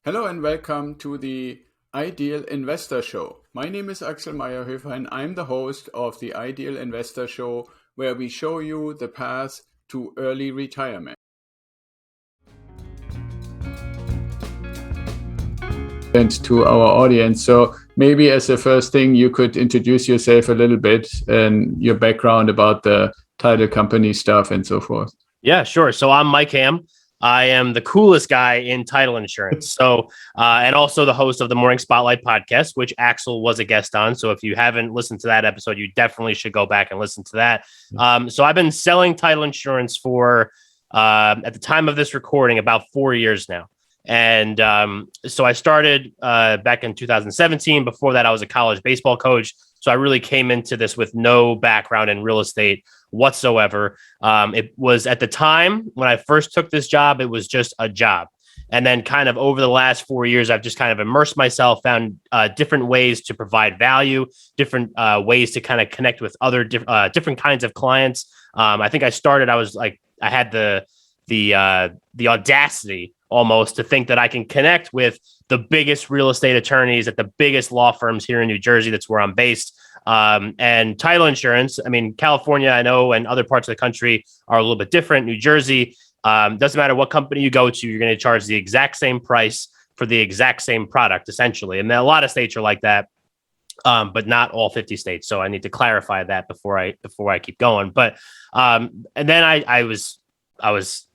Hello and welcome to the Ideal Investor Show. My name is Axel Meyerhöfer and I'm the host of the Ideal Investor Show, where we show you the path to early retirement. And to our audience. So maybe as the first thing, you could introduce yourself a little bit and your background about the title company stuff and so forth. Yeah, sure. So I'm Mike Ham. I am the coolest guy in title insurance. And also the host of the Morning Spotlight podcast, which Axel was a guest on. So if you haven't listened to that episode, you definitely should go back and listen to that. So I've been selling title insurance for, at the time of this recording, about 4 years now. And so I started back in 2017. Before that, I was a college baseball coach. So I really came into this with no background in real estate whatsoever. It was at the time when I first took this job, it was just a job. And then kind of over the last 4 years, I've just kind of immersed myself, found different ways to provide value, different ways to kind of connect with other different kinds of clients. I think I had the audacity almost to think that I can connect with the biggest real estate attorneys at the biggest law firms here in New Jersey. That's where I'm based. And title insurance, I mean, California, I know, and other parts of the country are a little bit different. New Jersey, doesn't matter what company you go to, you're going to charge the exact same price for the exact same product, essentially. And a lot of states are like that, but not all 50 states. So I need to clarify that before I keep going. But and then I was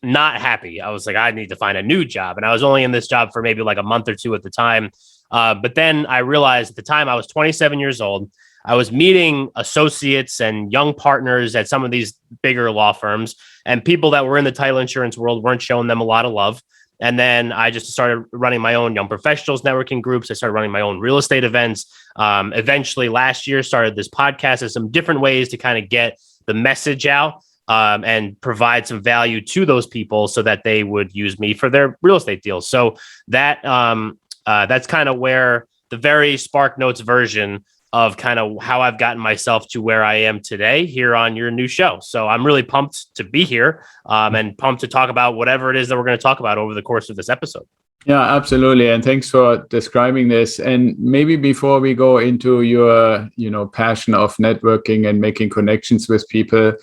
not happy. I was like, I need to find a new job. And I was only in this job for maybe like a month or two at the time. But then I realized at the time I was 27 years old. I was meeting associates and young partners at some of these bigger law firms, and people that were in the title insurance world weren't showing them a lot of love. And then I just started running my own young professionals networking groups. I started running my own real estate events. Eventually last year, started this podcast as some different ways to kind of get the message out. And provide some value to those people so that they would use me for their real estate deals. So that's kind of where the very Spark Notes version of kind of how I've gotten myself to where I am today here on your new show. So I'm really pumped to be here and pumped to talk about whatever it is that we're going to talk about over the course of this episode. Yeah, absolutely. And thanks for describing this. And maybe before we go into your, passion of networking and making connections with people,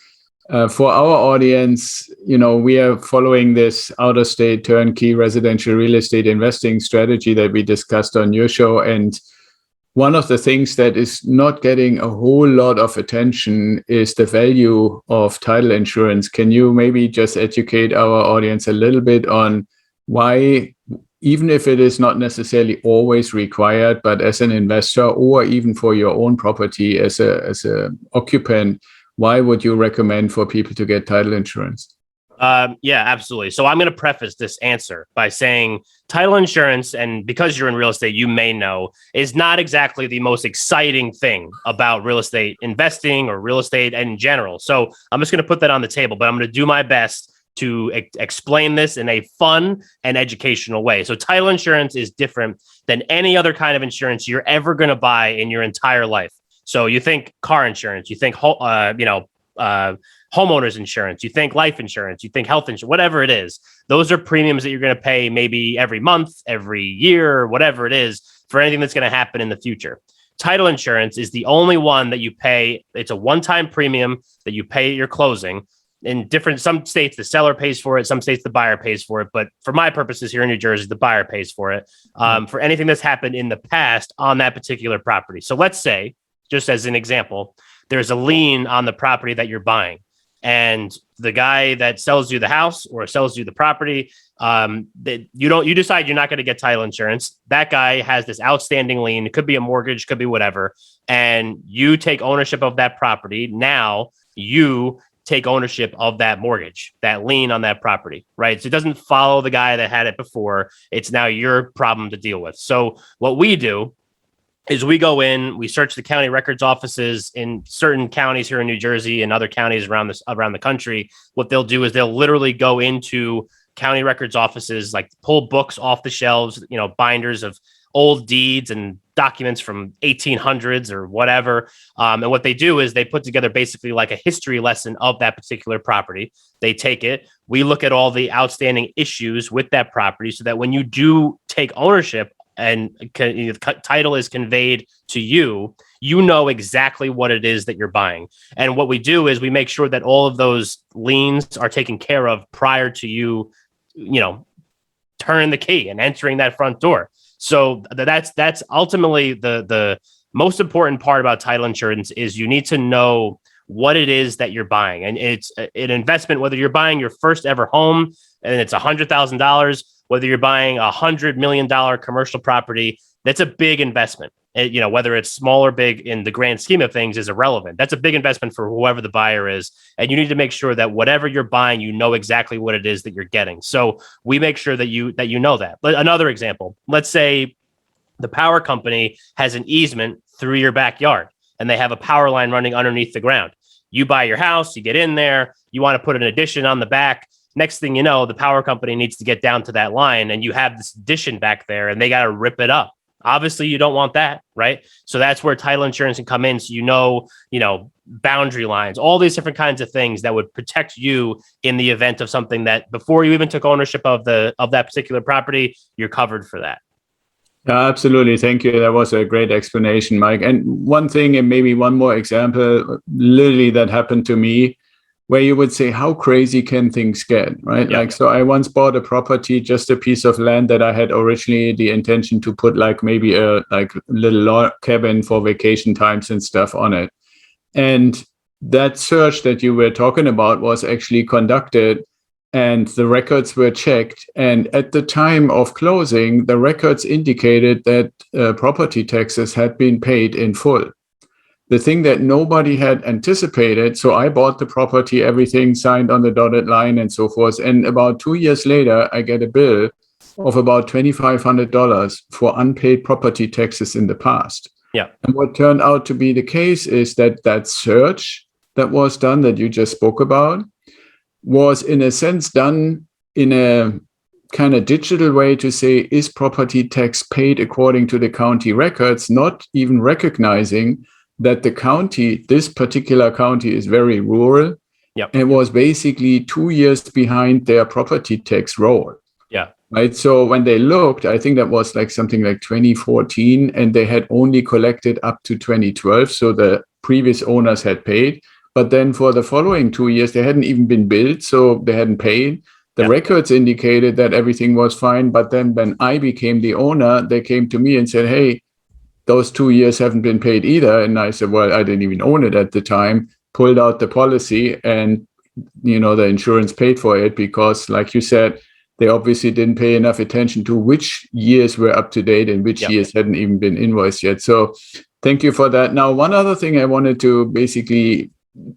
for our audience, we are following this out-of-state turnkey residential real estate investing strategy that we discussed on your show. And one of the things that is not getting a whole lot of attention is the value of title insurance. Can you maybe just educate our audience a little bit on why, even if it is not necessarily always required, but as an investor or even for your own property as a occupant, why would you recommend for people to get title insurance? Yeah, absolutely. So I'm going to preface this answer by saying title insurance, and because you're in real estate, you may know, is not exactly the most exciting thing about real estate investing or real estate in general. So I'm just going to put that on the table, but I'm going to do my best to explain this in a fun and educational way. So title insurance is different than any other kind of insurance you're ever going to buy in your entire life. So you think car insurance, you think homeowners insurance, you think life insurance, you think health insurance, whatever it is. Those are premiums that you're going to pay maybe every month, every year, whatever it is, for anything that's going to happen in the future. Title insurance is the only one that you pay. It's a one-time premium that you pay at your closing. In some states, the seller pays for it. Some states, the buyer pays for it. But for my purposes here in New Jersey, the buyer pays for it for anything that's happened in the past on that particular property. So let's say, just as an example, there's a lien on the property that you're buying. And the guy that sells you the house or sells you the property, you decide you're not going to get title insurance. That guy has this outstanding lien. It could be a mortgage, could be whatever. And you take ownership of that property. Now you take ownership of that mortgage, that lien on that property, right? So it doesn't follow the guy that had it before. It's now your problem to deal with. So what we do is we go in, we search the county records offices in certain counties here in New Jersey and other counties around the country. What they'll do is they'll literally go into county records offices, like pull books off the shelves, binders of old deeds and documents from 1800s or whatever. And what they do is they put together basically like a history lesson of that particular property. They take it. We look at all the outstanding issues with that property so that when you do take ownership and title is conveyed to you, you know exactly what it is that you're buying. And what we do is we make sure that all of those liens are taken care of prior to you, turning the key and entering that front door. So that's ultimately the most important part about title insurance is you need to know what it is that you're buying. And it's an investment, whether you're buying your first ever home and it's $100,000, whether you're buying $100 million commercial property, that's a big investment. Whether it's small or big in the grand scheme of things is irrelevant. That's a big investment for whoever the buyer is. And you need to make sure that whatever you're buying, you know exactly what it is that you're getting. So we make sure that you know that. Another example, let's say the power company has an easement through your backyard and they have a power line running underneath the ground. You buy your house, you get in there, you want to put an addition on the back. Next thing you know, the power company needs to get down to that line and you have this addition back there and they got to rip it up. Obviously, you don't want that, right? So that's where title insurance can come in. So boundary lines, all these different kinds of things that would protect you in the event of something that before you even took ownership of that particular property, you're covered for that. Absolutely. Thank you. That was a great explanation, Mike. And one thing, and maybe one more example, literally that happened to me, where you would say, how crazy can things get, right? Yeah. So I once bought a property, just a piece of land that I had originally the intention to put maybe a little log cabin for vacation times and stuff on it. And that search that you were talking about was actually conducted and the records were checked. And at the time of closing, the records indicated that property taxes had been paid in full. The thing that nobody had anticipated. So I bought the property, everything signed on the dotted line and so forth. And about 2 years later, I get a bill of about $2,500 for unpaid property taxes in the past. Yeah. And what turned out to be the case is that search that was done that you just spoke about was in a sense done in a kind of digital way to say, is property tax paid according to the county records, not even recognizing that the county, this particular county is very rural. Yep. And was basically 2 years behind their property tax roll. Yeah. Right. So when they looked, I think that was something like 2014, and they had only collected up to 2012. So the previous owners had paid. But then for the following 2 years, they hadn't even been billed. So they hadn't paid. The records indicated that everything was fine. But then when I became the owner, they came to me and said, hey, those 2 years haven't been paid either. And I said, well, I didn't even own it at the time, pulled out the policy and, the insurance paid for it because, like you said, they obviously didn't pay enough attention to which years were up to date and which years hadn't even been invoiced yet. So thank you for that. Now, one other thing I wanted to basically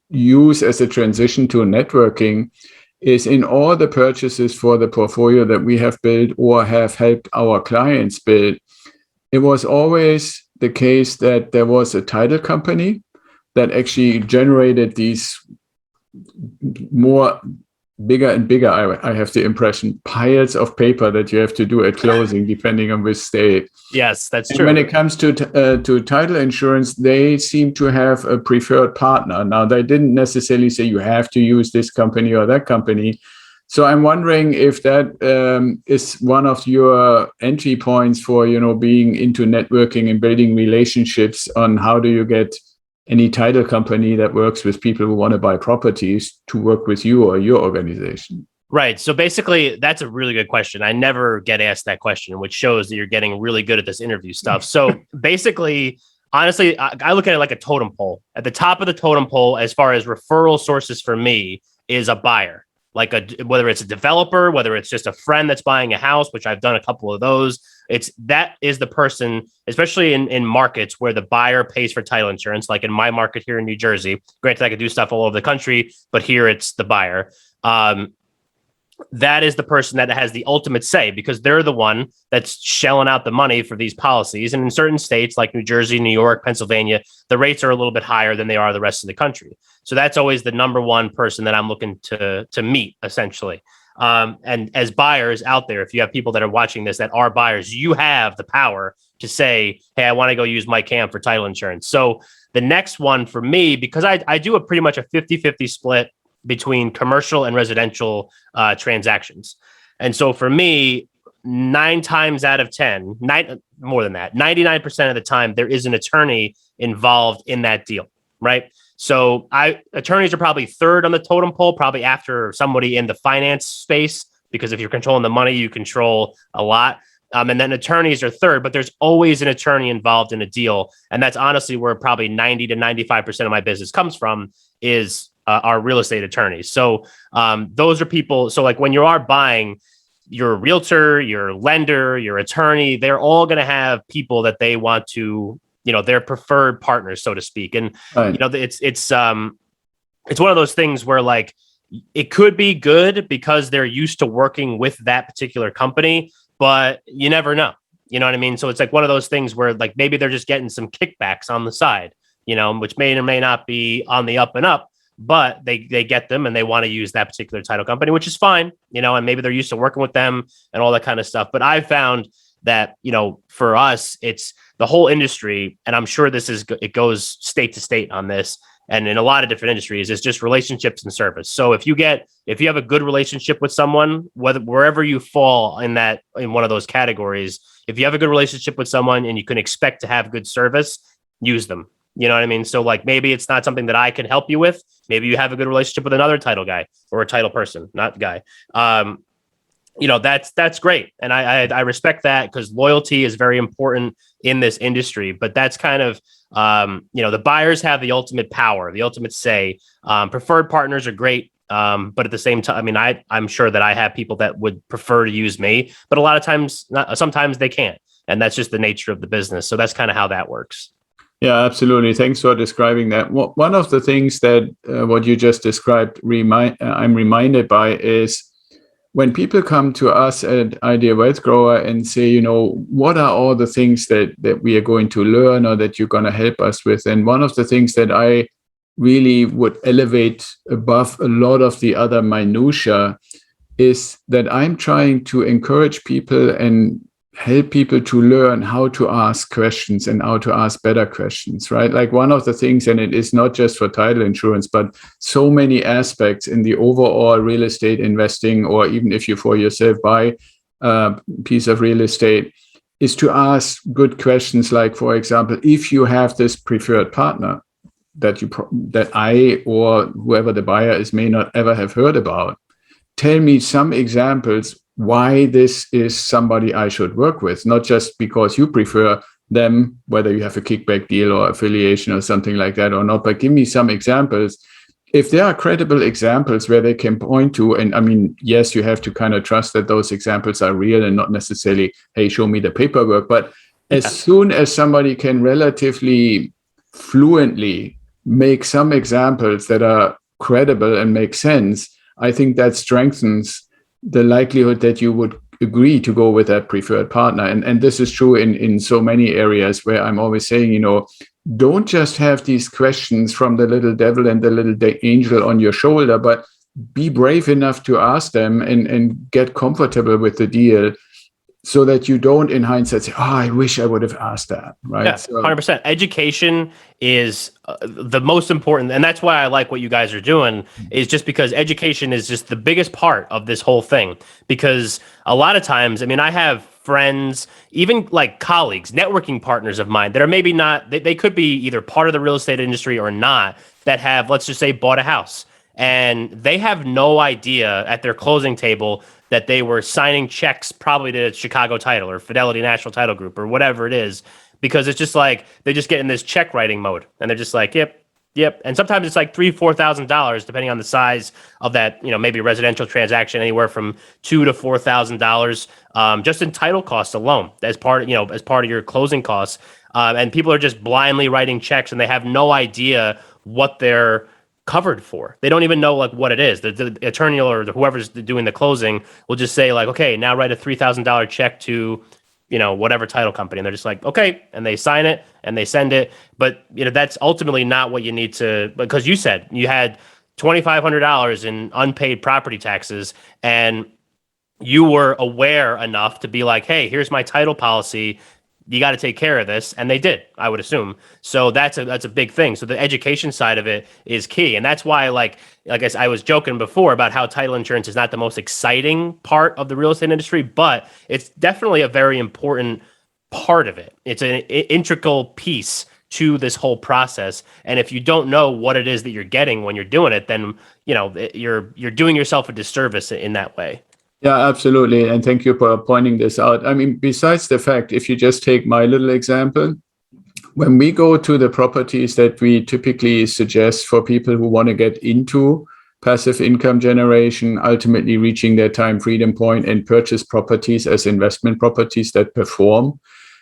use as a transition to networking is in all the purchases for the portfolio that we have built or have helped our clients build, it was always the case that there was a title company that actually generated these more bigger and bigger, I have the impression, piles of paper that you have to do at closing, depending on which state. Yes, that's and true. When it comes to title insurance, they seem to have a preferred partner. Now, they didn't necessarily say you have to use this company or that company. So I'm wondering if that is one of your entry points for, being into networking and building relationships on how do you get any title company that works with people who want to buy properties to work with you or your organization. Right. So basically, that's a really good question. I never get asked that question, which shows that you're getting really good at this interview stuff. So basically, honestly, I look at it like a totem pole. At the top of the totem pole, as far as referral sources for me, is a buyer. Whether it's a developer, whether it's just a friend that's buying a house, which I've done a couple of those. That is the person, especially in markets where the buyer pays for title insurance, like in my market here in New Jersey. Granted, I could do stuff all over the country, but here it's the buyer. That is the person that has the ultimate say because they're the one that's shelling out the money for these policies. And in certain states like New Jersey, New York, Pennsylvania, the rates are a little bit higher than they are the rest of the country. So that's always the number one person that I'm looking to meet, essentially. And as buyers out there, if you have people that are watching this that are buyers, you have the power to say, hey, I want to go use Mike Cam for title insurance. So the next one for me, because I do pretty much a 50-50 split between commercial and residential transactions. And so for me, nine times out of 10, more than that, 99% of the time, there is an attorney involved in that deal, right? So attorneys are probably third on the totem pole, probably after somebody in the finance space, because if you're controlling the money, you control a lot. And then attorneys are third, but there's always an attorney involved in a deal. And that's honestly where probably 90 to 95% of my business comes from, is our real estate attorneys. So those are people. So like when you are buying, your realtor, your lender, your attorney, they're all going to have people that they want to, their preferred partners, so to speak. And, Right. It's one of those things where like, it could be good because they're used to working with that particular company, but you never know. You know what I mean? So it's like one of those things where like maybe they're just getting some kickbacks on the side, which may or may not be on the up and up, but they get them and they want to use that particular title company, which is fine, and maybe they're used to working with them and all that kind of stuff. But I've found that, for us, it's the whole industry, and I'm sure it goes state to state on this, and in a lot of different industries, it's just relationships and service. So if you have a good relationship with someone, wherever you fall in one of those categories, if you have a good relationship with someone and you can expect to have good service, use them. You know what I mean? So like maybe it's not something that I can help you with. Maybe you have a good relationship with another title guy or a title person, not guy. That's great. And I respect that, because loyalty is very important in this industry. But that's kind of, the buyers have the ultimate power, the ultimate say. Preferred partners are great. But at the same time, I'm sure that I have people that would prefer to use me, but a lot of times, sometimes they can't. And that's just the nature of the business. So that's kind of how that works. Yeah, absolutely. Thanks for describing that. One of the things that what you just described, I'm reminded by is when people come to us at Idea Wealth Grower and say, what are all the things that we are going to learn or that you're going to help us with? And one of the things that I really would elevate above a lot of the other minutia is that I'm trying to encourage people and help people to learn how to ask questions and how to ask better questions, right? Like one of the things, and it is not just for title insurance, but so many aspects in the overall real estate investing, or even if you for yourself buy a piece of real estate, is to ask good questions. Like, for example, if you have this preferred partner that I or whoever the buyer is may not ever have heard about, tell me some examples why this is somebody I should work with, not just because you prefer them, whether you have a kickback deal or affiliation or something like that or not, but give me some examples. If there are credible examples where they can point to, and yes, you have to kind of trust that those examples are real and not necessarily, hey, show me the paperwork. But as soon as somebody can relatively fluently make some examples that are credible and make sense, I think that strengthens the likelihood that you would agree to go with that preferred partner. And this is true in so many areas, where I'm always saying, don't just have these questions from the little devil and the little angel on your shoulder, but be brave enough to ask them and get comfortable with the deal, so that you don't, in hindsight, say, I wish I would have asked that, right? Yeah, 100%. Education is the most important. And that's why I like what you guys are doing, is just because education is just the biggest part of this whole thing. Because a lot of times, I have friends, even like colleagues, networking partners of mine that are maybe not, they could be either part of the real estate industry or not, that have, let's just say, bought a house. And they have no idea at their closing table that they were signing checks probably to Chicago Title or Fidelity National Title Group or whatever it is, because it's just like they just get in this check writing mode, and they're just like, yep. And sometimes it's like $3,000-$4,000 depending on the size of that, maybe residential transaction, anywhere from $2,000 to $4,000 just in title costs alone as part of your closing costs. And people are just blindly writing checks, and they have no idea what they're covered for. They don't even know like what it is. The attorney or whoever's doing the closing will just say like, okay, now write a $3,000 check to, whatever title company. And they're just like, okay. And they sign it and they send it. But, that's ultimately not what you need to, because you said you had $2,500 in unpaid property taxes, and you were aware enough to be like, hey, here's my title policy. you got to take care of this. And they did, I would assume. So that's a big thing. So the education side of it is key. And that's why, like I was joking before about how title insurance is not the most exciting part of the real estate industry, but it's definitely a very important part of it. It's an integral piece to this whole process. And if you don't know what it is that you're getting when you're doing it, then, you're doing yourself a disservice in that way. Yeah, absolutely. And thank you for pointing this out. I mean, besides the fact, if you just take my little example, when we go to the properties that we typically suggest for people who want to get into passive income generation, ultimately reaching their time freedom point and purchase properties as investment properties that perform,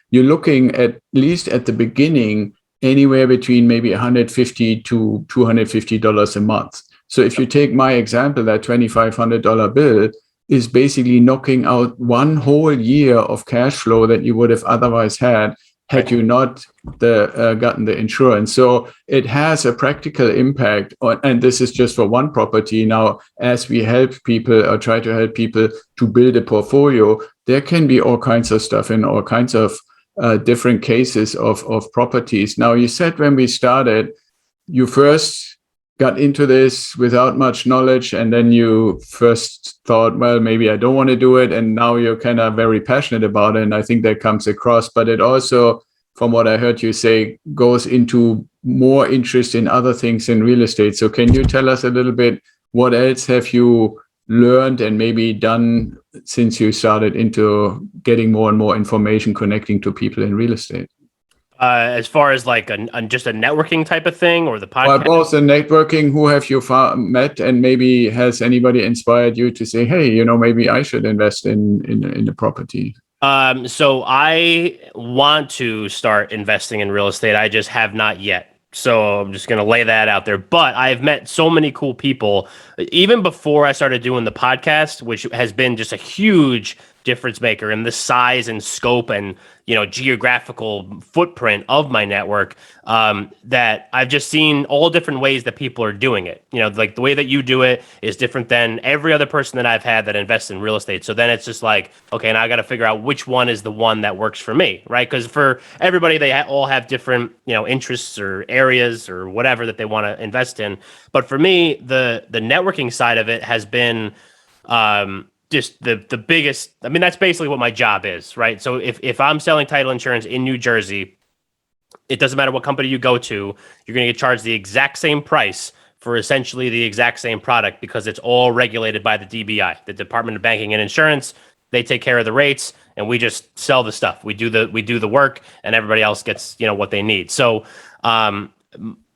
you're looking at least at the beginning, anywhere between maybe $150 to $250 a month. So if you take my example, that $2,500 bill is basically knocking out one whole year of cash flow that you would have otherwise had you not gotten the insurance. So it has a practical impact on, and this is just for one property. Now, as we help people or try to help people to build a portfolio, there can be all kinds of stuff in all kinds of different cases of properties. Now, you said when we started, you first got into this without much knowledge, and then you first thought, well, maybe I don't want to do it, and now you're kind of very passionate about it, and I think that comes across. But it also, from what I heard you say, goes into more interest in other things in real estate. So can you tell us a little bit, what else have you learned and maybe done since you started into getting more and more information connecting to people in real estate? As far as like just a networking type of thing, or the podcast? Well, both the networking, who have you met, and maybe has anybody inspired you to say, hey, maybe I should invest in the property? So I want to start investing in real estate. I just have not yet. So I'm just going to lay that out there. But I've met so many cool people, even before I started doing the podcast, which has been just a huge difference maker in the size and scope and geographical footprint of my network, that I've just seen all different ways that people are doing it. Like the way that you do it is different than every other person that I've had that invests in real estate. So then it's just like, okay, now I got to figure out which one is the one that works for me, right? Because for everybody, they all have different interests or areas or whatever that they want to invest in. But for me, the networking side of it has been just the biggest. I mean, that's basically what my job is, right? So if I'm selling title insurance in New Jersey, it doesn't matter what company you go to, you're going to get charged the exact same price for essentially the exact same product, because it's all regulated by the DBI, the Department of Banking and Insurance. They take care of the rates, and we just sell the stuff. We do the work, and everybody else gets what they need. So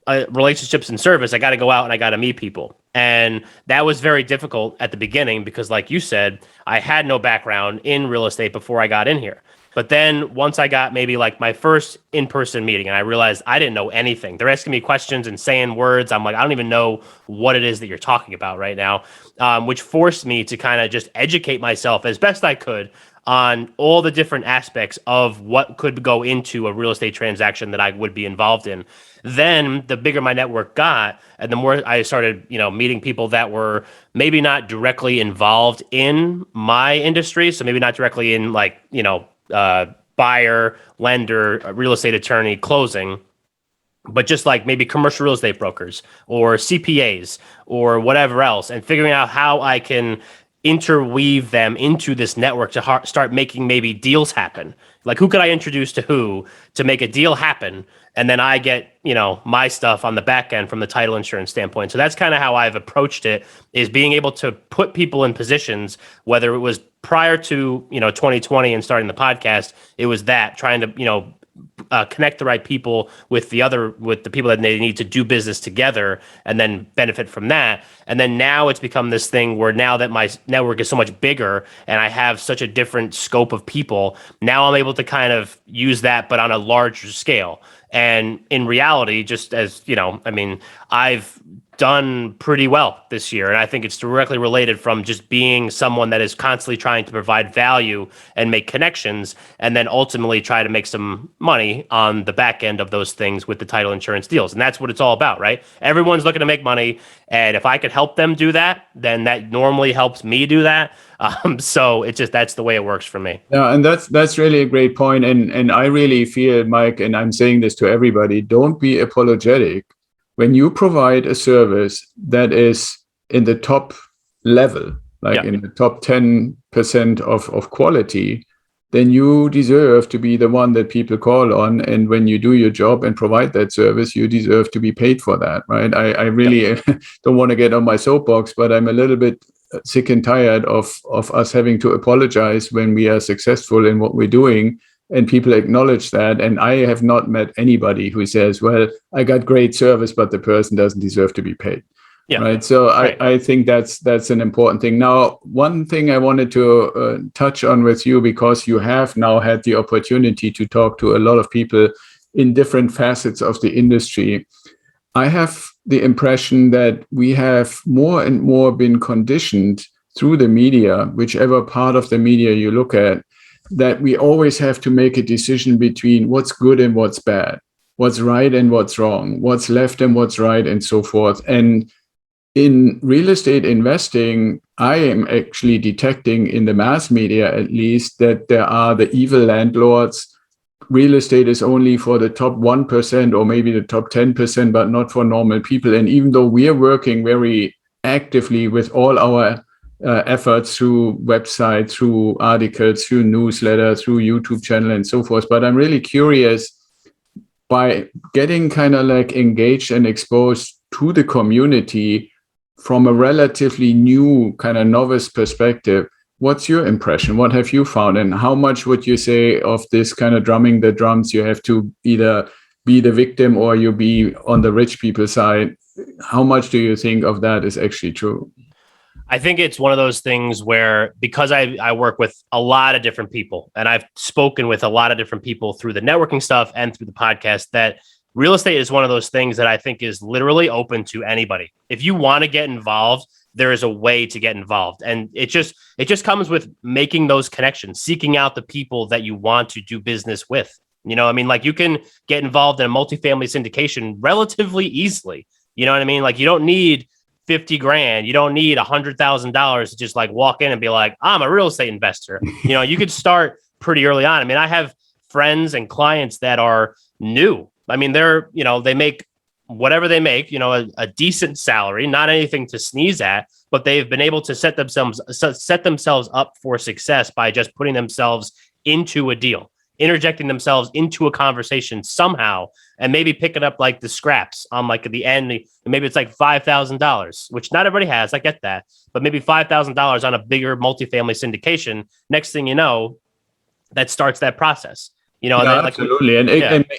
relationships and service, I got to go out and I got to meet people. And that was very difficult at the beginning because, like you said, I had no background in real estate before I got in here. But then once I got maybe like my first in-person meeting and I realized I didn't know anything, they're asking me questions and saying words. I'm like, I don't even know what it is that you're talking about right now, which forced me to kind of just educate myself as best I could on all the different aspects of what could go into a real estate transaction that I would be involved in. Then the bigger my network got, and the more I started, meeting people that were maybe not directly involved in my industry. So maybe not directly in like, buyer, lender, real estate attorney, closing, but just like maybe commercial real estate brokers or CPAs or whatever else, and figuring out how I can interweave them into this network to start making maybe deals happen. Like, who could I introduce to who to make a deal happen? And then I get, my stuff on the back end from the title insurance standpoint. So that's kind of how I've approached it, is being able to put people in positions, whether it was prior to, 2020 and starting the podcast, it was that trying to, connect the right people with the people that they need to do business together and then benefit from that. And then now it's become this thing where now that my network is so much bigger and I have such a different scope of people, now I'm able to kind of use that, but on a larger scale. And in reality, just as, I've done pretty well this year. And I think it's directly related from just being someone that is constantly trying to provide value and make connections, and then ultimately try to make some money on the back end of those things with the title insurance deals. And that's what it's all about, right? Everyone's looking to make money. And if I could help them do that, then that normally helps me do that. So it's just, that's the way it works for me. Yeah, and that's really a great point. And I really feel, Mike, and I'm saying this to everybody, don't be apologetic. When you provide a service that is in the top level, like in the top 10% of quality, then you deserve to be the one that people call on. And when you do your job and provide that service, you deserve to be paid for that, right? I really don't want to get on my soapbox, but I'm a little bit sick and tired of us having to apologize when we are successful in what we're doing. And people acknowledge that. And I have not met anybody who says, well, I got great service, but the person doesn't deserve to be paid. Yeah. Right. So I think that's an important thing. Now, one thing I wanted to touch on with you, because you have now had the opportunity to talk to a lot of people in different facets of the industry. I have the impression that we have more and more been conditioned through the media, whichever part of the media you look at, that we always have to make a decision between what's good and what's bad, what's right and what's wrong, what's left and what's right, and so forth. And in real estate investing, I am actually detecting in the mass media, at least, that there are the evil landlords. Real estate is only for the top 1% or maybe the top 10%, but not for normal people. And even though we are working very actively with all our efforts through websites, through articles, through newsletters, through YouTube channel and so forth. But I'm really curious, by getting kind of like engaged and exposed to the community from a relatively new kind of novice perspective, what's your impression? What have you found? And how much would you say of this kind of drumming the drums, you have to either be the victim or you be on the rich people side? How much do you think of that is actually true? I think it's one of those things where, because I work with a lot of different people, and I've spoken with a lot of different people through the networking stuff and through the podcast, that real estate is one of those things that I think is literally open to anybody. If you want to get involved, there is a way to get involved. And it just comes with making those connections, seeking out the people that you want to do business with. You know, I mean, like, you can get involved in a multifamily syndication relatively easily. You know what I mean? Like, you don't need 50 grand. You don't need $100,000 to just like walk in and be like, I'm a real estate investor. You know, you could start pretty early on. I mean, I have friends and clients that are new. I mean, they're, you know, they make whatever they make, you know, a decent salary, not anything to sneeze at, but they've been able to set themselves up for success by just putting themselves into a deal, interjecting themselves into a conversation somehow, and maybe picking up like the scraps on like at the end. Maybe it's like $5,000, which not everybody has. I get that, but maybe $5,000 on a bigger multifamily syndication. Next thing you know, that starts that process. You know, yeah, absolutely. And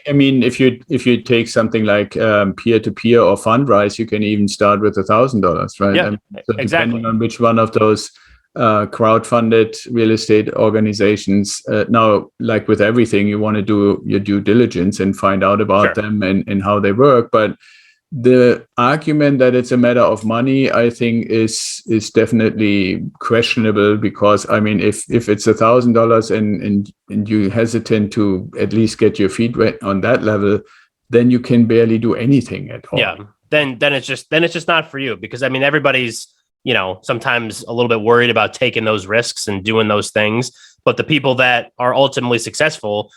I mean, if you take something like peer-to-peer or Fundrise, you can even start with $1,000, right? Yeah, so depending on which one of those crowd-funded real estate organizations. Now, like with everything, you want to do your due diligence and find out about them and how they work. But the argument that it's a matter of money, I think, is definitely questionable, because I mean, if it's $1,000 and you hesitant to at least get your feet wet on that level, then you can barely do anything at all. Yeah, then it's just not for you, because I mean, everybody's, you know, sometimes a little bit worried about taking those risks and doing those things. But the people that are ultimately successful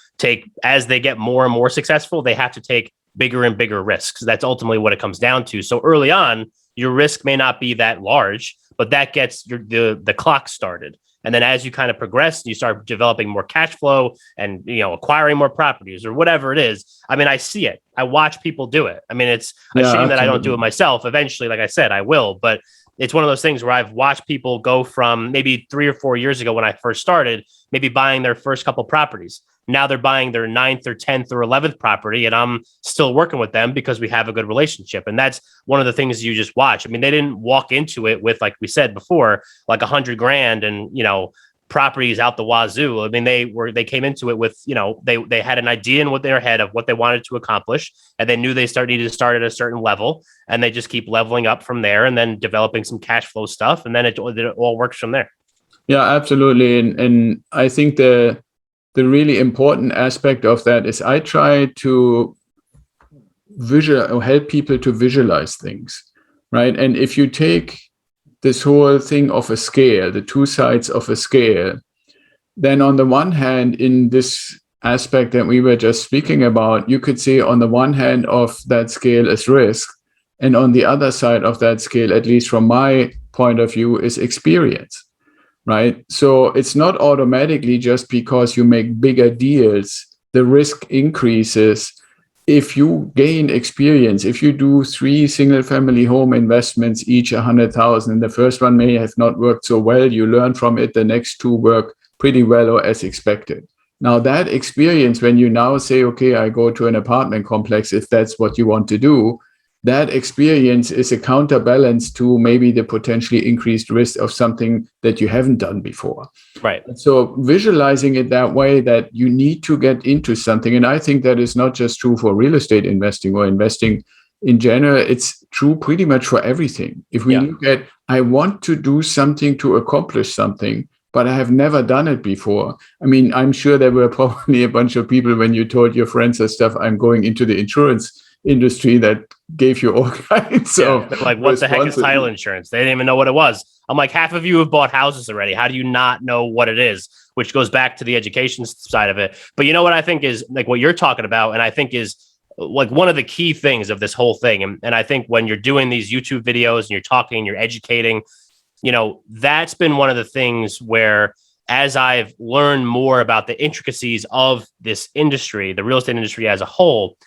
as they get more and more successful, they have to take bigger and bigger risks. That's ultimately what it comes down to. So early on, your risk may not be that large, but that gets the clock started. And then as you kind of progress, you start developing more cash flow and, you know, acquiring more properties or whatever it is. I mean, I see it. I watch people do it. I mean, it's a shame that I don't do it myself. Eventually, like I said, I will. But it's one of those things where I've watched people go from maybe 3 or 4 years ago when I first started, maybe buying their first couple properties. Now they're buying their 9th or 10th or 11th property, and I'm still working with them because we have a good relationship. And that's one of the things you just watch. I mean, they didn't walk into it with, like we said before, like $100 grand and, you know, properties out the wazoo. I mean, they came into it with, they had an idea in their head of what they wanted to accomplish, and they knew they needed to start at a certain level, and they just keep leveling up from there, and then developing some cash flow stuff, and then it all works from there. Yeah, absolutely. And I think the really important aspect of that is I try to help people to visualize things, right? And if you take this whole thing of a scale, the two sides of a scale, then on the one hand, in this aspect that we were just speaking about, you could say on the one hand of that scale is risk, and on the other side of that scale, at least from my point of view, is experience, right? So it's not automatically just because you make bigger deals, the risk increases. If you gain experience, if you do 3 single-family home investments, each 100,000, and the first one may have not worked so well, you learn from it, the next 2 work pretty well or as expected. Now that experience, when you now say, okay, I go to an apartment complex, if that's what you want to do, that experience is a counterbalance to maybe the potentially increased risk of something that you haven't done before. Right. So visualizing it that way, that you need to get into something. And I think that is not just true for real estate investing or investing in general. It's true pretty much for everything. If we look at, I want to do something to accomplish something, but I have never done it before. I mean, I'm sure there were probably a bunch of people when you told your friends and stuff, I'm going into the insurance industry, that gave you all kinds of like, what the heck is title insurance? They didn't even know what it was. I'm like, half of you have bought houses already. How do you not know what it is? Which goes back to the education side of it. But you know what I think is like what you're talking about, and I think is like one of the key things of this whole thing. And I think when you're doing these YouTube videos and you're talking, you're educating, that's been one of the things where, as I've learned more about the intricacies of this industry, the real estate industry as a whole,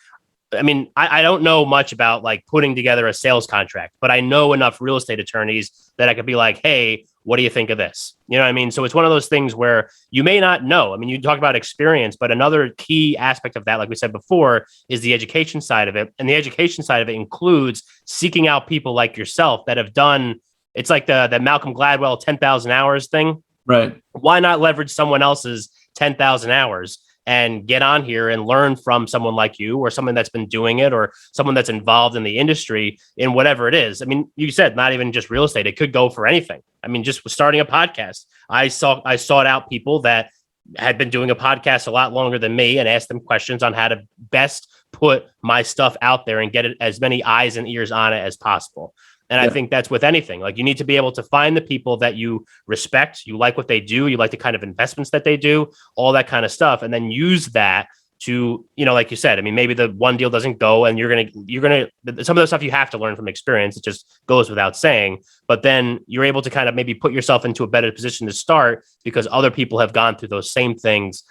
I mean, I don't know much about like putting together a sales contract, but I know enough real estate attorneys that I could be like, hey, what do you think of this? You know what I mean? So it's one of those things where you may not know. I mean, you talk about experience, but another key aspect of that, like we said before, is the education side of it. And the education side of it includes seeking out people like yourself that have done, it's like the Malcolm Gladwell 10,000 hours thing. Right. Why not leverage someone else's 10,000 hours and get on here and learn from someone like you, or someone that's been doing it, or someone that's involved in the industry in whatever it is. I mean, you said not even just real estate. It could go for anything. I mean, just starting a podcast. I sought out people that had been doing a podcast a lot longer than me and asked them questions on how to best put my stuff out there and get it as many eyes and ears on it as possible. And I think that's with anything. Like, you need to be able to find the people that you respect, you like what they do, you like the kind of investments that they do, all that kind of stuff, and then use that to, like you said, I mean, maybe the one deal doesn't go, and you're gonna some of the stuff you have to learn from experience. It just goes without saying. But then you're able to kind of maybe put yourself into a better position to start because other people have gone through those same things,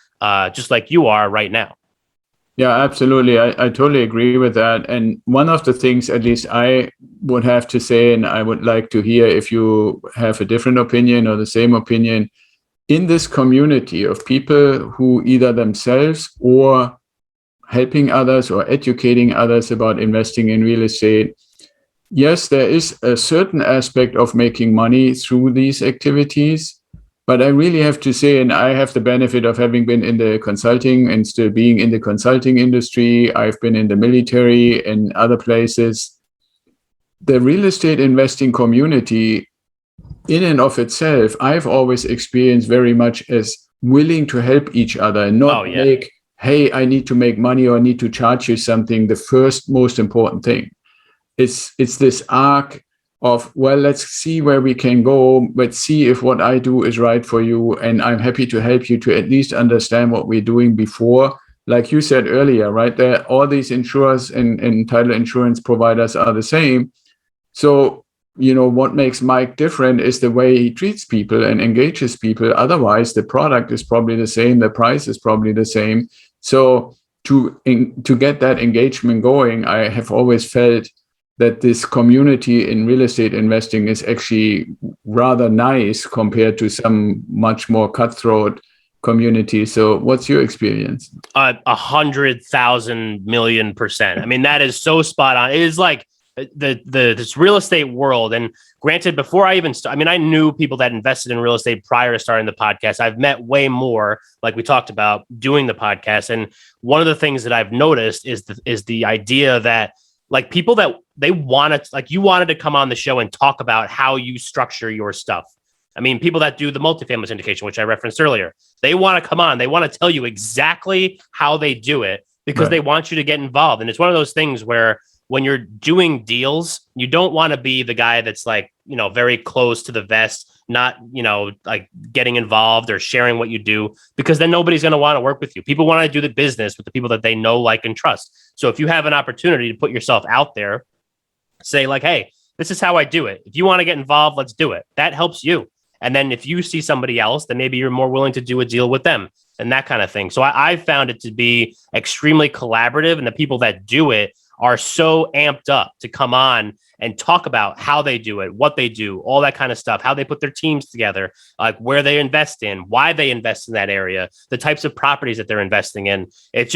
just like you are right now. Yeah, absolutely. I totally agree with that. And one of the things, at least I would have to say, and I would like to hear if you have a different opinion or the same opinion, in this community of people who either themselves or helping others or educating others about investing in real estate, yes, there is a certain aspect of making money through these activities. But I really have to say, and I have the benefit of having been in the consulting and still being in the consulting industry. I've been in the military and other places. The real estate investing community in and of itself, I've always experienced very much as willing to help each other and not make, hey, I need to make money or I need to charge you something, the first most important thing. It's this arc of, well, let's see where we can go. Let's see if what I do is right for you. And I'm happy to help you to at least understand what we're doing before. Like you said earlier, right there, all these insurers and title insurance providers are the same. So, what makes Mike different is the way he treats people and engages people. Otherwise, the product is probably the same. The price is probably the same. So to get that engagement going, I have always felt that this community in real estate investing is actually rather nice compared to some much more cutthroat community. So what's your experience? 100,000 million%. I mean, that is so spot on. It is like this real estate world. And granted, before I even I knew people that invested in real estate prior to starting the podcast. I've met way more, like we talked about, doing the podcast. And one of the things that I've noticed is the idea that like people that they wanted, like you wanted to come on the show and talk about how you structure your stuff. I mean, people that do the multifamily syndication, which I referenced earlier, they want to come on. They want to tell you exactly how they do it because they want you to get involved. And it's one of those things where when you're doing deals, you don't want to be the guy that's like, very close to the vest, not, like getting involved or sharing what you do, because then nobody's going to want to work with you. People want to do the business with the people that they know, like, and trust. So if you have an opportunity to put yourself out there, say like, hey, this is how I do it. If you want to get involved, let's do it. That helps you. And then if you see somebody else, then maybe you're more willing to do a deal with them and that kind of thing. So I found it to be extremely collaborative, and the people that do it are so amped up to come on and talk about how they do it, what they do, all that kind of stuff, how they put their teams together, like where they invest in, why they invest in that area, the types of properties that they're investing in. It's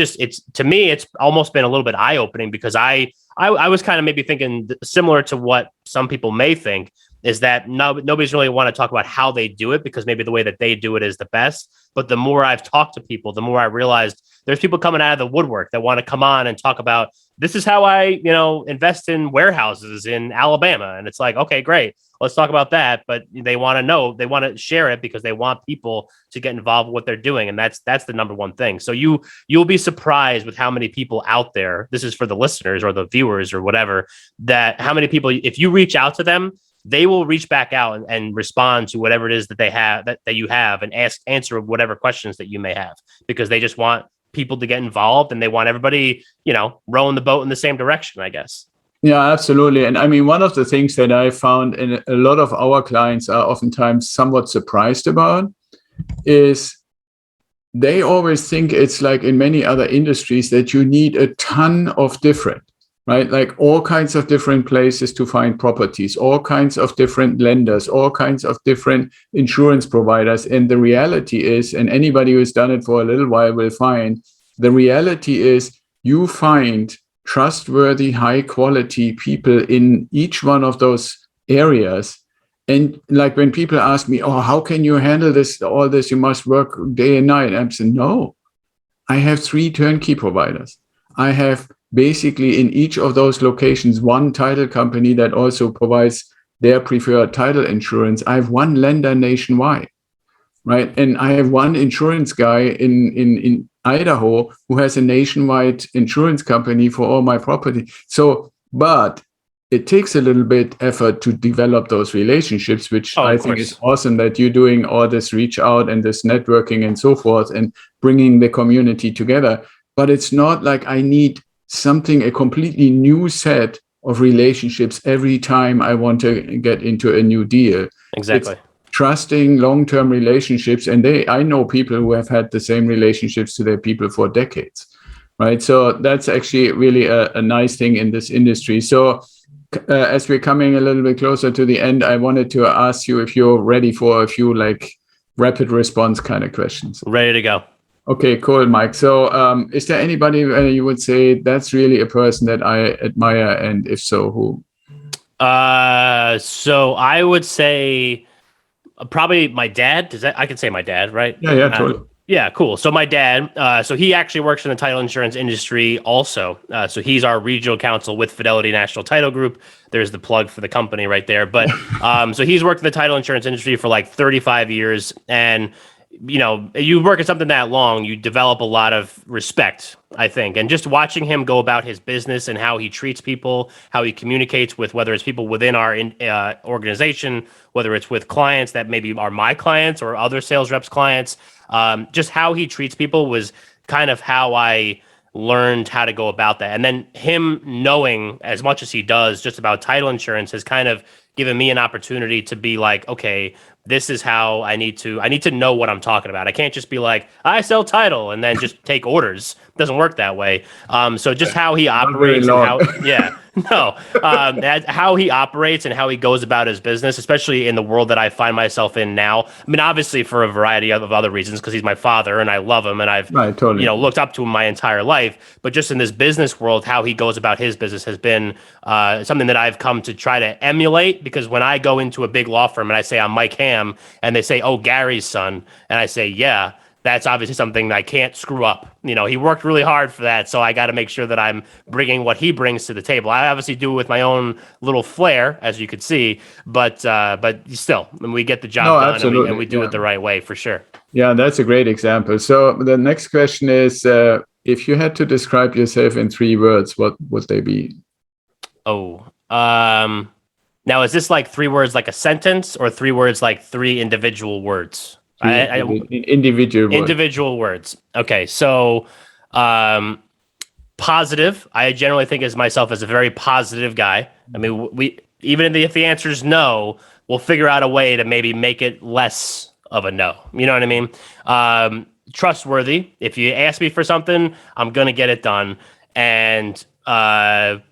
to me, it's almost been a little bit eye-opening because I was kind of maybe thinking similar to what some people may think, is that nobody's really want to talk about how they do it because maybe the way that they do it is the best. But the more I've talked to people, the more I realized there's people coming out of the woodwork that want to come on and talk about, this is how I, invest in warehouses in Alabama. And it's like, okay, great. Let's talk about that. But they want to know, they want to share it because they want people to get involved with what they're doing. And that's the number one thing. So you'll be surprised with how many people out there, this is for the listeners or the viewers or whatever, that how many people, if you reach out to them, they will reach back out and respond to whatever it is that they have that you have and answer whatever questions that you may have, because they just want people to get involved and they want everybody, rowing the boat in the same direction, I guess. Yeah, absolutely. And I mean, one of the things that I found and a lot of our clients are oftentimes somewhat surprised about is they always think it's like in many other industries that you need a ton of different, right? Like all kinds of different places to find properties, all kinds of different lenders, all kinds of different insurance providers. And the reality is, and anybody who's done it for a little while will find, the reality is you find trustworthy, high quality people in each one of those areas. And like when people ask me, oh, how can you handle this, all this? You must work day and night. I'm saying, no, I have 3 turnkey providers. I have basically in each of those locations, one title company that also provides their preferred title insurance. I have one lender nationwide, right? And I have one insurance guy in Idaho who has a nationwide insurance company for all my property. So, but it takes a little bit effort to develop those relationships, which I think is awesome that you're doing all this reach out and this networking and so forth and bringing the community together. But it's not like I need a completely new set of relationships every time I want to get into a new deal. Exactly. It's trusting long-term relationships. And I know people who have had the same relationships to their people for decades, right? So that's actually really a nice thing in this industry. So as we're coming a little bit closer to the end, I wanted to ask you if you're ready for a few like rapid response kind of questions. Ready to go. Okay, cool, Mike. So is there anybody you would say that's really a person that I admire? And if so, who? So I would say probably my dad. I can say my dad, right? Yeah, totally. Yeah, cool. So my dad, so he actually works in the title insurance industry also. So he's our regional counsel with Fidelity National Title Group. There's the plug for the company right there. But so he's worked in the title insurance industry for like 35 years. And you work at something that long, you develop a lot of respect, I think. And just watching him go about his business and how he treats people, how he communicates with, whether it's people within our organization, whether it's with clients that maybe are my clients or other sales reps' clients, just how he treats people was kind of how I learned how to go about that. And then him knowing as much as he does just about title insurance has kind of given me an opportunity to be like, okay, this is how I need to know what I'm talking about. I can't just be like, I sell title and then just take orders. It doesn't work that way. So just how he operates and how, No, how he operates and how he goes about his business, especially in the world that I find myself in now. I mean, obviously for a variety of other reasons, because he's my father and I love him and I've Right, totally. looked up to him my entire life. But just in this business world, how he goes about his business has been something that I've come to try to emulate. Because when I go into a big law firm and I say I'm Mike Ham, and they say, "Oh, Gary's son," and I say, "Yeah." That's obviously something that I can't screw up. He worked really hard for that, so I got to make sure that I'm bringing what he brings to the table. I obviously do it with my own little flair, as you could see, but still, we get the job No, done, absolutely. and we do it the right way for sure. Yeah, that's a great example. So the next question is, if you had to describe yourself in 3 words, what would they be? Oh, now is this like 3 words like a sentence, or 3 words like 3 individual words? Individual words. Individual words. Okay, so positive. I generally think as myself as a very positive guy. I mean, we even if the answer is no, we'll figure out a way to maybe make it less of a no. You know what I mean? Trustworthy. If you ask me for something, I'm gonna get it done. And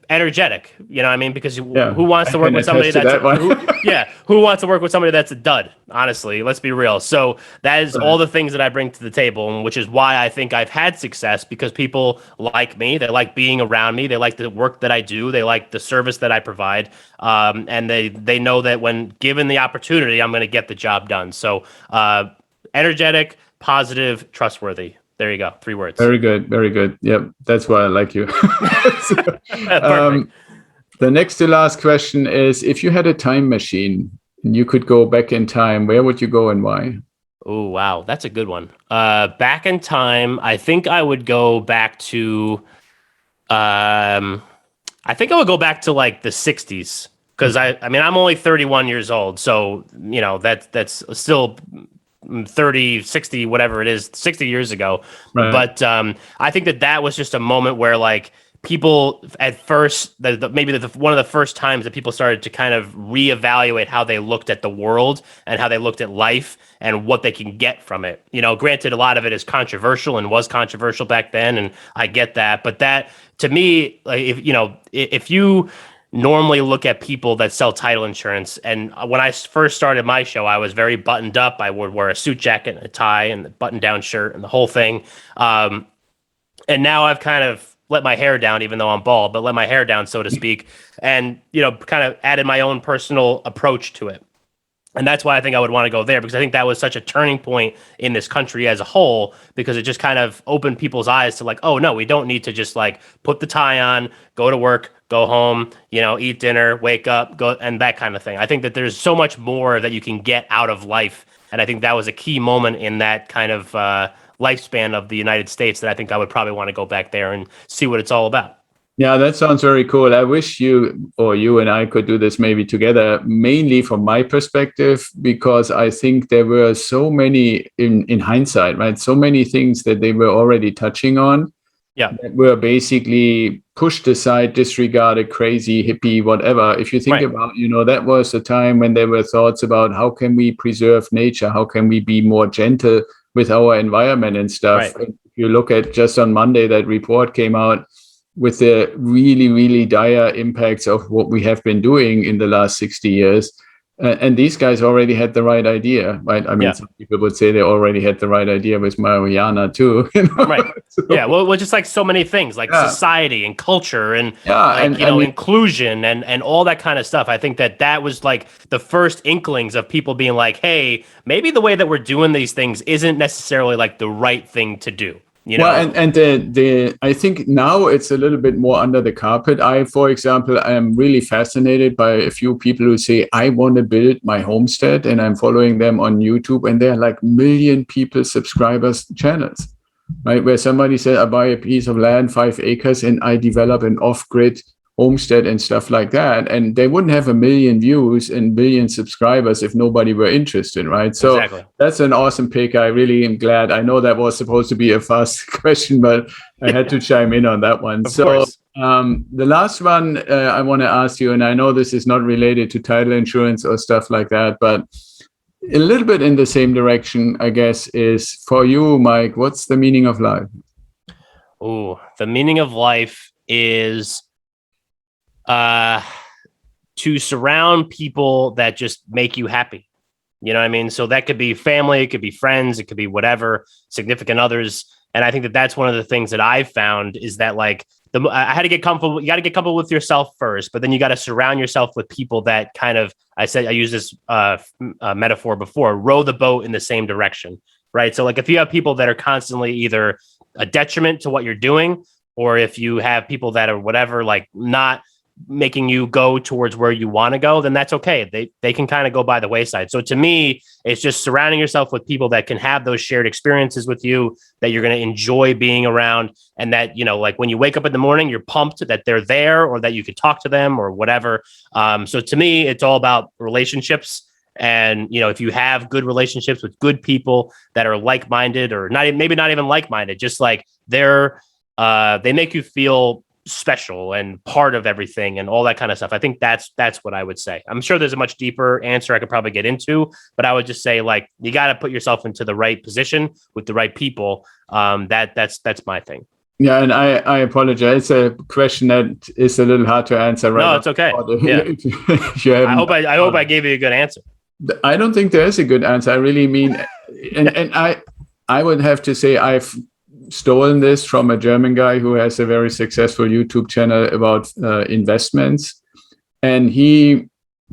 energetic, you know what I mean? Because who wants to work with somebody who wants to work with somebody that's a dud? Honestly, let's be real. So that is all the things that I bring to the table, which is why I think I've had success, because people like me, they like being around me, they like the work that I do, they like the service that I provide, and they know that when given the opportunity, I'm going to get the job done. So energetic, positive, trustworthy. There you go. 3 words. Very good. Very good. Yep. That's why I like you. The next to last question is, if you had a time machine and you could go back in time, where would you go and why? Oh, wow. That's a good one. Back in time, I think I would go back to, I think I would go back to like the 60s. Because I mean, I'm only 31 years old. So, that's still 30, 60, whatever it is, 60 years ago. Right. But I think that was just a moment where like people at first, maybe one of the first times that people started to kind of reevaluate how they looked at the world and how they looked at life and what they can get from it. Granted, a lot of it is controversial and was controversial back then, and I get that. But that, to me, like, if you normally look at people that sell title insurance, and when I first started my show, I was very buttoned up. I would wear a suit jacket and a tie and a button-down shirt and the whole thing. And now I've kind of let my hair down, even though I'm bald, but let my hair down, so to speak, and kind of added my own personal approach to it. And that's why I think I would want to go there, because I think that was such a turning point in this country as a whole, because it just kind of opened people's eyes to like, oh no, we don't need to just like put the tie on, go to work, go home, eat dinner, wake up, go, and that kind of thing. I think that there's so much more that you can get out of life. And I think that was a key moment in that kind of lifespan of the United States that I think I would probably want to go back there and see what it's all about. Yeah, that sounds very cool. I wish you and I could do this maybe together, mainly from my perspective, because I think there were so many, in hindsight, right? So many things that they were already touching on. Yeah. That were basically pushed aside, disregarded, crazy, hippie, whatever. If you think about, that was a time when there were thoughts about how can we preserve nature? How can we be more gentle with our environment and stuff? Right. If you look at just on Monday, that report came out with the really, really dire impacts of what we have been doing in the last 60 years. And these guys already had the right idea, right? I mean, some people would say they already had the right idea with marijuana too. Right. So, yeah. Well, just like so many things, like society and culture and inclusion and all that kind of stuff. I think that was like the first inklings of people being like, hey, maybe the way that we're doing these things isn't necessarily like the right thing to do. Well, and I think now it's a little bit more under the carpet. For example, I am really fascinated by a few people who say, I want to build my homestead, and I'm following them on YouTube, and they're like million people subscribers channels, right? Where somebody said, I buy a piece of land, 5 acres, and I develop an off-grid homestead and stuff like that. And they wouldn't have 1 million views and billion subscribers if nobody were interested, right? So That's an awesome pick. I really am glad. I know that was supposed to be a fast question, but I had to chime in on that one. So the last one I want to ask you, and I know this is not related to title insurance or stuff like that, but a little bit in the same direction, I guess, is for you, Mike, what's the meaning of life? Oh, the meaning of life is To surround people that just make you happy. You know what I mean? So that could be family, it could be friends, it could be whatever, significant others. And I think that that's one of the things that I've found is that like I had to get comfortable. You got to get comfortable with yourself first, but then you got to surround yourself with people that kind of, I use this metaphor before, row the boat in the same direction, right? So like if you have people that are constantly either a detriment to what you're doing, or if you have people that are whatever, like not making you go towards where you want to go, then that's okay. They can kind of go by the wayside. So to me, it's just surrounding yourself with people that can have those shared experiences with you, that you're going to enjoy being around, and that, you know, like when you wake up in the morning, you're pumped that they're there or that you could talk to them or whatever. So to me, it's all about relationships. And, you know, if you have good relationships with good people that are like-minded, or maybe not even like-minded, just like they make you feel special and part of everything and all that kind of stuff. I think that's what I would say. I'm sure there's a much deeper answer I could probably get into, but I would just say, like, you got to put yourself into the right position with the right people. That's my thing. Yeah, and I apologize. It's a question that is a little hard to answer right now. No, it's okay. Yeah. I hope I gave you a good answer. I don't think there is a good answer. I really mean, and I would have to say I've stolen this from a German guy who has a very successful YouTube channel about investments. And he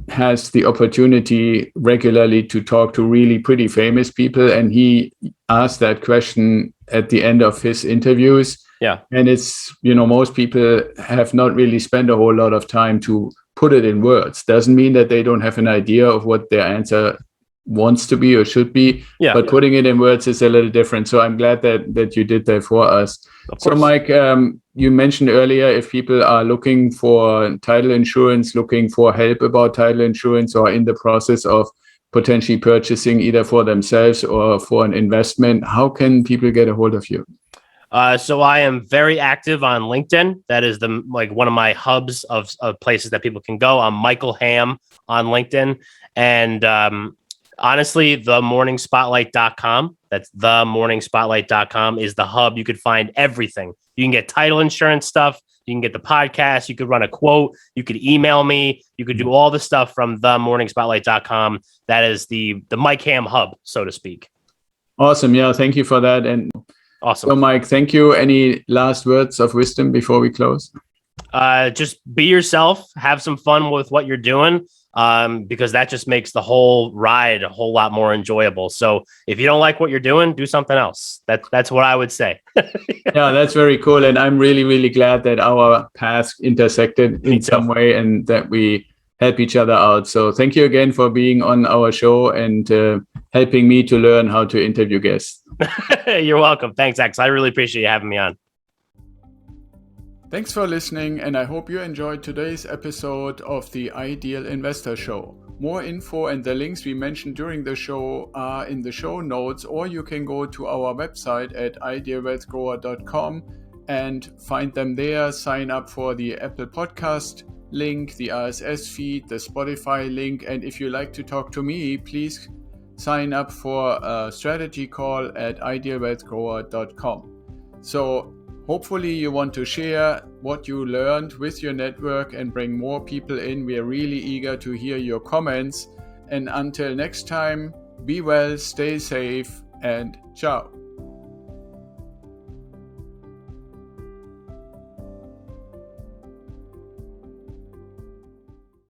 has the opportunity regularly to talk to really pretty famous people. And he asked that question at the end of his interviews. Yeah. And it's, you know, most people have not really spent a whole lot of time to put it in words. Doesn't mean that they don't have an idea of what their answer wants to be or should be, but putting it in words is a little different. So I'm glad that you did that for us. So Mike, you mentioned earlier, if people are looking for title insurance, looking for help about title insurance, or in the process of potentially purchasing either for themselves or for an investment, how can people get a hold of you? So I am very active on LinkedIn. That is one of my hubs of places that people can go. I'm Michael Ham on LinkedIn. And honestly, themorningspotlight.com. That's themorningspotlight.com is the hub. You could find everything. You can get title insurance stuff. You can get the podcast. You could run a quote. You could email me. You could do all the stuff from themorningspotlight.com. That is the Mike Ham hub, so to speak. Awesome. Yeah. Thank you for that. And awesome. So Mike, thank you. Any last words of wisdom before we close? Just be yourself. Have some fun with what you're doing. Because that just makes the whole ride a whole lot more enjoyable. So if you don't like what you're doing, do something else. That's what I would say. Yeah, that's very cool. And I'm really, really glad that our paths intersected in some way and that we help each other out. So thank you again for being on our show and helping me to learn how to interview guests. You're welcome. Thanks, Axel. I really appreciate you having me on. Thanks for listening, and I hope you enjoyed today's episode of the Ideal Investor Show. More info and the links we mentioned during the show are in the show notes, or you can go to our website at idealwealthgrower.com and find them there. Sign up for the Apple Podcast link, the RSS feed, the Spotify link, and if you like to talk to me, please sign up for a strategy call at idealwealthgrower.com. So hopefully you want to share what you learned with your network and bring more people in. We are really eager to hear your comments. And until next time, be well, stay safe, and ciao.